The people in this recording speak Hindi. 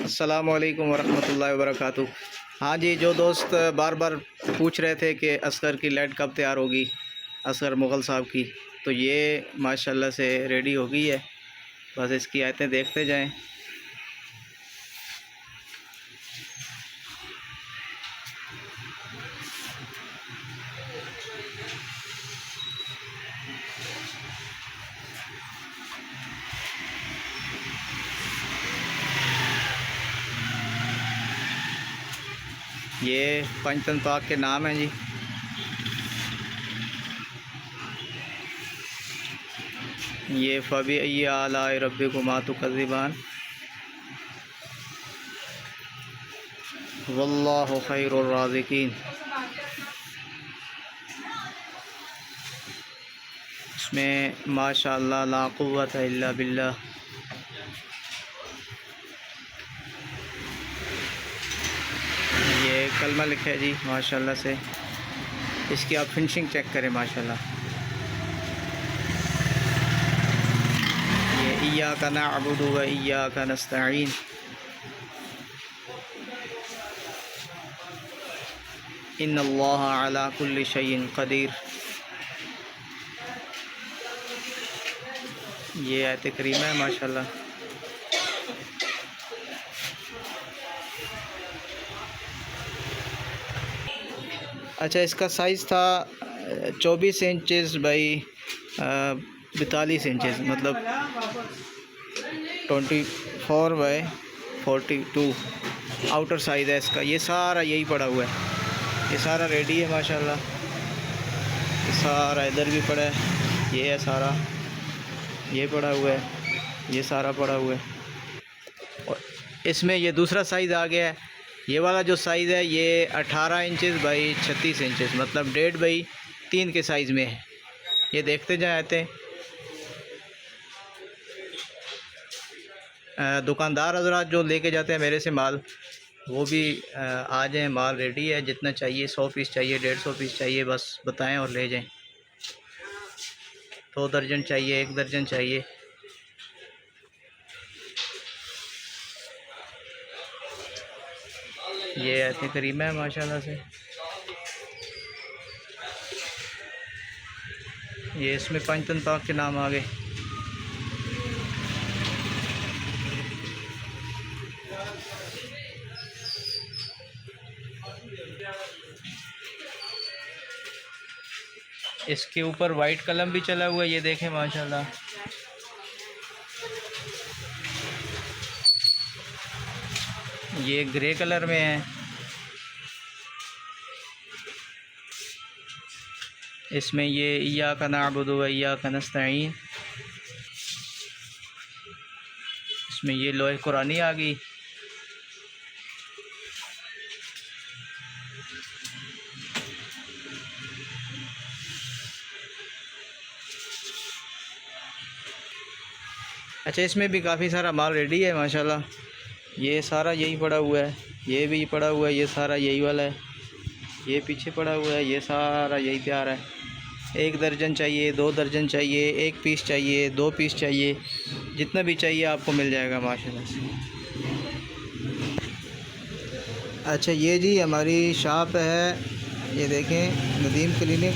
अस्सलामुअलैकुम वरहमतुल्लाहि वबरकातुहू। हाँ जी, जो दोस्त बार बार पूछ रहे थे कि असगर की लाइट कब तैयार होगी, असगर मुग़ल साहब की, तो ये माशाल्लाह से रेडी हो गई है। बस इसकी आयतें देखते जाएं। ये पंचतन पाक के नाम हैं जी। ये फ़बी आलाए रब्बिकुमा तुकज़्ज़िबान, वल्लाहु खैरुर राज़िकीन। इसमें माशाअल्लाह ला कुव्वता इल्ला बिल्लाह। ये कलमा लिखा है जी माशाल्लाह से। इसकी आप फिनिशिंग चेक करें माशाल्लाह। ये इय्याका नअबुदु व इय्याका नस्तईन। इन्नल्लाह अला कुल्लि शैइन क़दीर। ये आयत करीमा है माशाल्लाह। अच्छा, इसका साइज़ था 24 इंचज़ बाई 42 इंचज़, मतलब 24 बाई 42 आउटर साइज़ है इसका। ये सारा यही पड़ा हुआ है, ये सारा रेडी है माशाल्लाह। ये सारा इधर भी पड़ा है, ये है सारा, ये पड़ा हुआ है, ये सारा पड़ा हुआ है। और इसमें ये दूसरा साइज़ आ गया है। ये वाला जो साइज़ है ये 18 इंचज़ बाई 36 इंचज़, मतलब 1.5 बाई 3 के साइज़ में है। ये देखते जाए आते हैं। दुकानदार हज़रात जो लेके जाते हैं मेरे से माल, वो भी आ जाएँ, माल रेडी है। जितना चाहिए, 100 पीस चाहिए, 150 पीस चाहिए, बस बताएं और ले जाएं। 2 दर्जन चाहिए, 1 दर्जन चाहिए। ये ऐसे करीम है माशाल्लाह से। ये इसमें पंचतन पाक के नाम आ गए। इसके ऊपर वाइट कलम भी चला हुआ है, ये देखें माशाल्लाह। ये ग्रे कलर में है। इसमें ये इय्याका नअबुदु व इय्याका नस्तईन। इसमें ये लोहे कुरानी आ गई। अच्छा, इसमें भी काफ़ी सारा माल रेडी है माशाल्लाह। ये सारा यही पड़ा हुआ है, ये भी पड़ा हुआ है, ये सारा यही वाला है, ये पीछे पड़ा हुआ है, ये सारा यही तैयार है। 1 दर्जन चाहिए, 2 दर्जन चाहिए, 1 पीस चाहिए, 2 पीस चाहिए, जितना भी चाहिए आपको मिल जाएगा माशाल्लाह से। अच्छा, ये जी हमारी शॉप है, ये देखें, नदीम क्लिनिक।